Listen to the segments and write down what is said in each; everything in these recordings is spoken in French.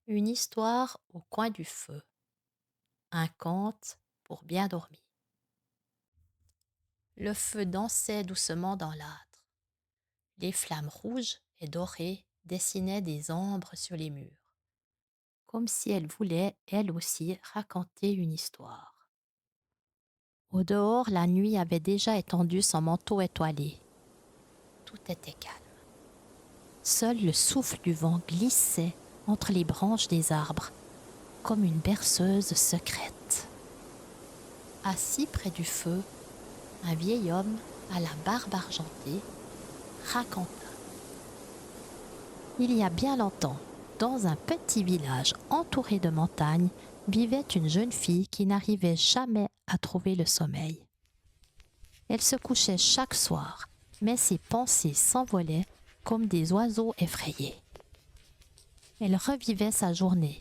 Une histoire au coin du feu, un conte pour bien dormir. Le feu dansait doucement dans l'âtre. Les flammes rouges et dorées dessinaient des ombres sur les murs, comme si elles voulaient, elles aussi, raconter une histoire. Au dehors, la nuit avait déjà étendu son manteau étoilé. Tout était calme. Seul le souffle du vent glissait entre les branches des arbres, comme une berceuse secrète. Assis près du feu, un vieil homme à la barbe argentée raconta. Il y a bien longtemps, dans un petit village entouré de montagnes, vivait une jeune fille qui n'arrivait jamais à trouver le sommeil. Elle se couchait chaque soir, mais ses pensées s'envolaient comme des oiseaux effrayés. Elle revivait sa journée,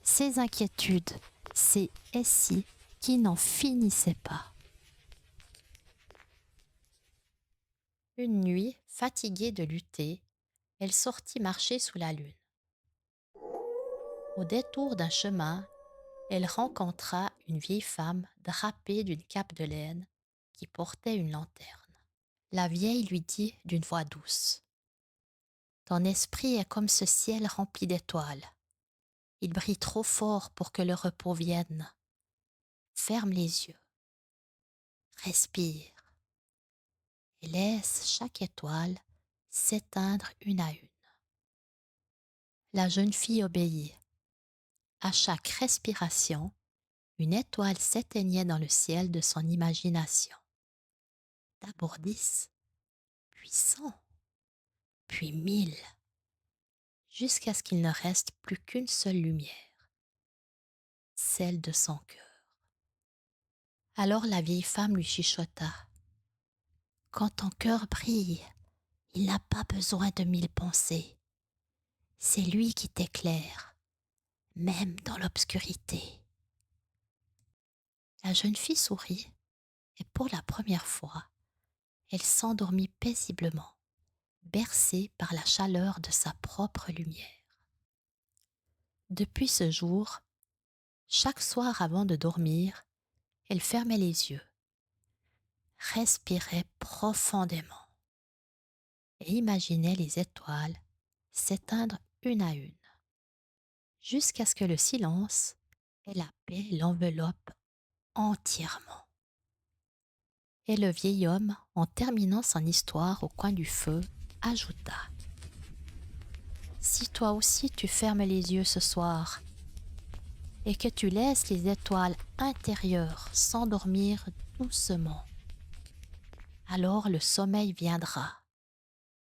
ses inquiétudes, ses si qui n'en finissaient pas. Une nuit, fatiguée de lutter, elle sortit marcher sous la lune. Au détour d'un chemin, elle rencontra une vieille femme drapée d'une cape de laine qui portait une lanterne. La vieille lui dit d'une voix douce: ton esprit est comme ce ciel rempli d'étoiles. Il brille trop fort pour que le repos vienne. Ferme les yeux, respire et laisse chaque étoile s'éteindre une à une. La jeune fille obéit. À chaque respiration, une étoile s'éteignait dans le ciel de son imagination. D'abord 10, puis 100, puis 1000, jusqu'à ce qu'il ne reste plus qu'une seule lumière, celle de son cœur. Alors la vieille femme lui chuchota: quand ton cœur brille, il n'a pas besoin de 1000 pensées. C'est lui qui t'éclaire, même dans l'obscurité. La jeune fille sourit et pour la première fois, elle s'endormit paisiblement, bercée par la chaleur de sa propre lumière. Depuis ce jour, chaque soir avant de dormir, elle fermait les yeux, respirait profondément et imaginait les étoiles s'éteindre une à une, jusqu'à ce que le silence et la paix l'enveloppent entièrement. Et le vieil homme, en terminant son histoire au coin du feu, ajouta: si toi aussi tu fermes les yeux ce soir et que tu laisses les étoiles intérieures s'endormir doucement, alors le sommeil viendra,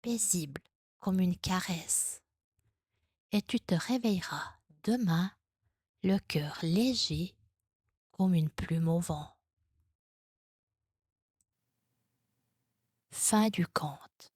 paisible comme une caresse, et tu te réveilleras demain, le cœur léger comme une plume au vent. Fin du conte.